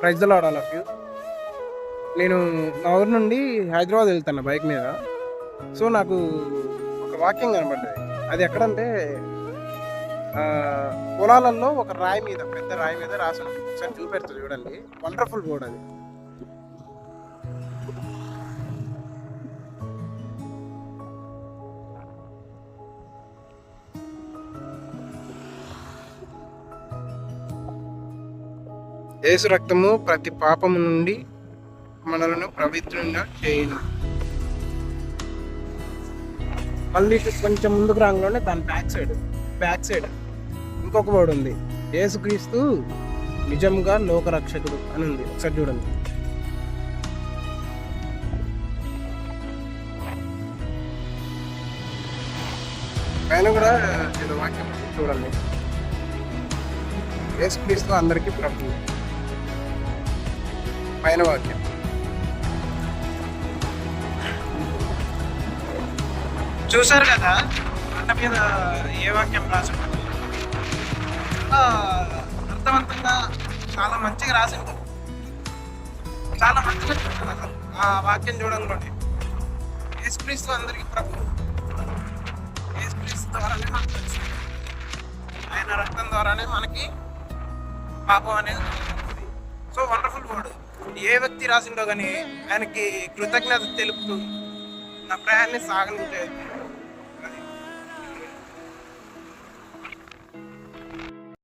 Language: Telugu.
Praise the lord all of you. నేను మా ఊరు నుండి హైదరాబాద్ వెళ్తాను బైక్ మీద. సో నాకు ఒక వాక్యం కనబడ్డది. అది ఎక్కడంటే పొలాలలో ఒక రాయి మీద, పెద్ద రాయి మీద రాసి ఉంటుంది. ఒకసారి చూపెడతా చూడండి, వండర్ఫుల్ బోర్డ్ అది. యేసు రక్తము ప్రతి పాపము నుండి మనలను పవిత్రంగా చేయును. మళ్ళీ కొంచెం ముందుకు రాగానే దాని బ్యాక్ సైడ్ ఇంకొక వర్డ్ ఉంది, యేసుక్రీస్తు నిజంగా లోకరక్షకుడు అని ఉంది. ఒకసారి చూడండి. పైన కూడా ఏదో వాక్యం చూడండి, యేసుక్రీస్తు అందరికీ ప్రభువు. పైన వాక్యం చూసారు కదా, అన్న మీద ఏ వాక్యం రాసి అర్థవంతంగా చాలా మంచిగా రాసి ఉంటుంది. చాలా మంచిగా అసలు ఆ వాక్యం చూడండి. యేసుక్రీస్తు అందరికీ ప్రభువు. యేసుక్రీస్తు ద్వారానే మనకు తెలుసు, ఆయన రక్తం ద్వారానే మనకి పాపం అనేది. So wonderful word. ఏ వ్యక్తి రాసిండో కానీ ఆయనకి కృతజ్ఞత తెలుపుతూ నా ప్రయాణాన్ని సాగనించేది.